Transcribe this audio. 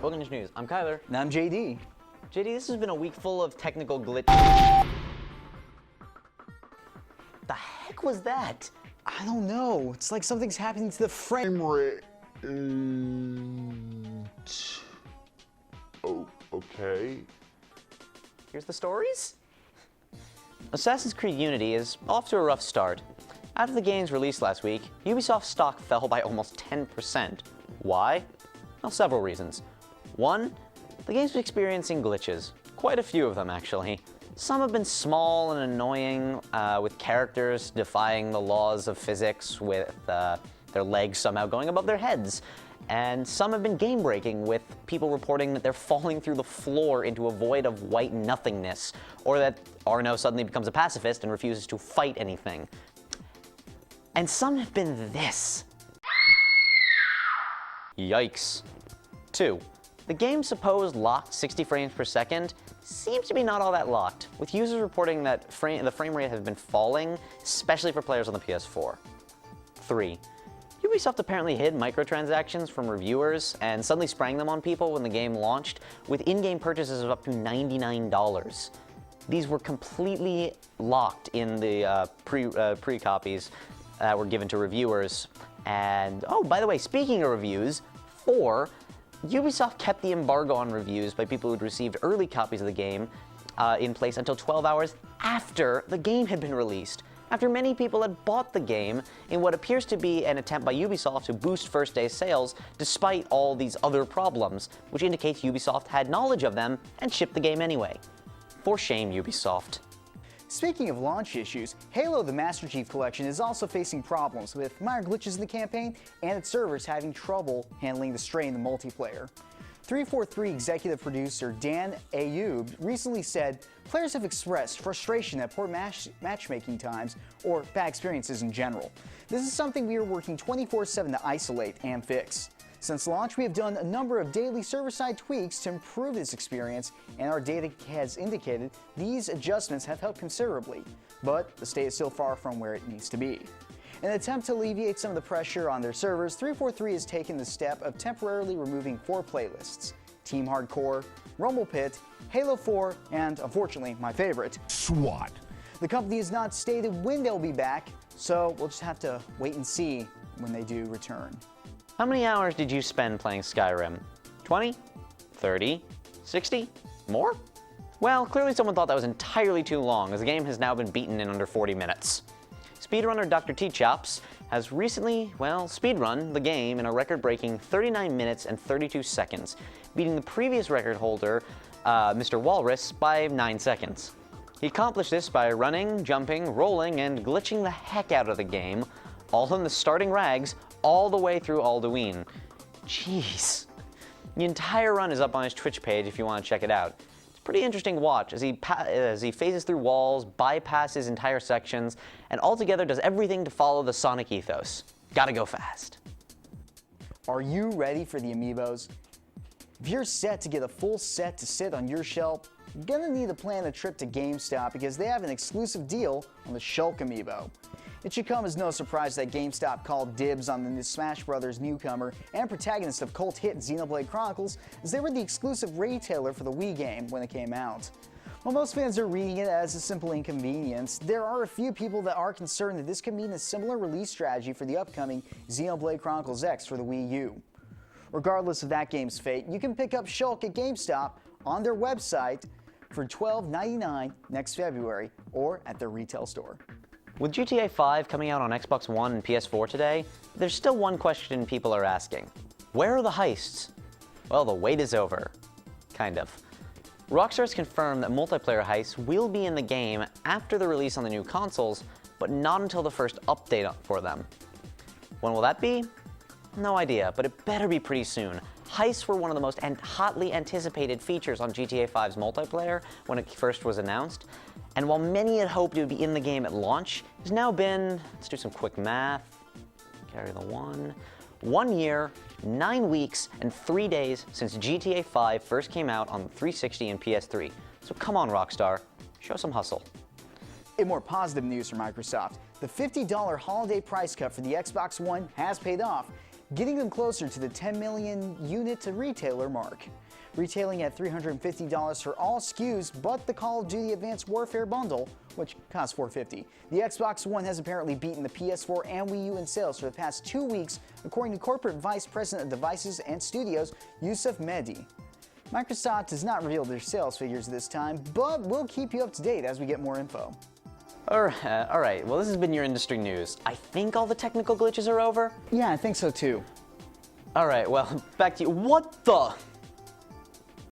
welcome to News. I'm Kyler. And I'm JD. JD, this has been a week full of technical glitch. The heck was that? I don't know. It's like something's happening to the frame rate. Oh, okay. Here's the stories. Assassin's Creed Unity is off to a rough start. After the game's release last week, Ubisoft stock fell by almost 10%. Why? Well, several reasons. One, the game's been experiencing glitches. Quite a few of them, actually. Some have been small and annoying, with characters defying the laws of physics with their legs somehow going above their heads. And some have been game-breaking, with people reporting that they're falling through the floor into a void of white nothingness, or that Arno suddenly becomes a pacifist and refuses to fight anything. And some have been this. Yikes. 2. The game's supposed locked 60 frames per second seems to be not all that locked, with users reporting that the frame rate has been falling, especially for players on the PS4. 3. Ubisoft apparently hid microtransactions from reviewers and suddenly sprang them on people when the game launched, with in-game purchases of up to $99. These were completely locked in the pre-copies that were given to reviewers. And, oh, by the way, speaking of reviews, 4, Ubisoft kept the embargo on reviews by people who'd received early copies of the game in place until 12 hours after the game had been released, after many people had bought the game in what appears to be an attempt by Ubisoft to boost first-day sales despite all these other problems, which indicates Ubisoft had knowledge of them and shipped the game anyway. For shame, Ubisoft. Speaking of launch issues, Halo the Master Chief Collection is also facing problems with minor glitches in the campaign and its servers having trouble handling the strain in the multiplayer. 343 executive producer Dan Ayoub recently said players have expressed frustration at poor matchmaking times or bad experiences in general. This is something we are working 24/7 to isolate and fix. Since launch, we have done a number of daily server-side tweaks to improve this experience, and our data has indicated these adjustments have helped considerably, but the state is still far from where it needs to be. In an attempt to alleviate some of the pressure on their servers, 343 has taken the step of temporarily removing 4 playlists: Team Hardcore, Rumble Pit, Halo 4, and, unfortunately, my favorite, SWAT. The company has not stated when they'll be back, so we'll just have to wait and see when they do return. How many hours did you spend playing Skyrim? 20? 30? 60? More? Well, clearly someone thought that was entirely too long, as the game has now been beaten in under 40 minutes. Speedrunner Dr. T-Chops has recently, speedrun the game in a record-breaking 39 minutes and 32 seconds, beating the previous record holder, Mr. Walrus, by 9 seconds. He accomplished this by running, jumping, rolling, and glitching the heck out of the game, all in the starting rags, all the way through Alduin. Jeez. The entire run is up on his Twitch page if you want to check it out. It's a pretty interesting watch as he phases through walls, bypasses entire sections, and altogether does everything to follow the Sonic ethos. Gotta go fast. Are you ready for the amiibos? If you're set to get a full set to sit on your shelf, you're gonna need to plan a trip to GameStop because they have an exclusive deal on the Shulk amiibo. It should come as no surprise that GameStop called dibs on the Smash Bros. Newcomer and protagonist of cult hit Xenoblade Chronicles, as they were the exclusive retailer for the Wii game when it came out. While most fans are reading it as a simple inconvenience, there are a few people that are concerned that this could mean a similar release strategy for the upcoming Xenoblade Chronicles X for the Wii U. Regardless of that game's fate, you can pick up Shulk at GameStop on their website for $12.99 next February or at their retail store. With GTA 5 coming out on Xbox One and PS4 today, there's still one question people are asking. Where are the heists? Well, the wait is over. Kind of. Rockstar has confirmed that multiplayer heists will be in the game after the release on the new consoles, but not until the first update for them. When will that be? No idea, but it better be pretty soon. Heists were one of the most hotly anticipated features on GTA 5's multiplayer when it first was announced, and while many had hoped it would be in the game at launch, it's now been, let's do some quick math, carry the 1 year, 9 weeks, and 3 days since GTA 5 first came out on 360 and PS3. So come on, Rockstar, show some hustle. In more positive news from Microsoft, the $50 holiday price cut for the Xbox One has paid off. getting them closer to the 10 million unit to retailer mark. Retailing at $350 for all SKUs but the Call of Duty Advanced Warfare bundle, which costs $450. The Xbox One has apparently beaten the PS4 and Wii U in sales for the past 2 weeks, according to Corporate Vice President of Devices and Studios, Yusuf Mehdi. Microsoft has not revealed their sales figures this time, but we'll keep you up to date as we get more info. All right, well, this has been your industry news. I think all the technical glitches are over. Yeah, I think so too. All right, well, back to you. What the?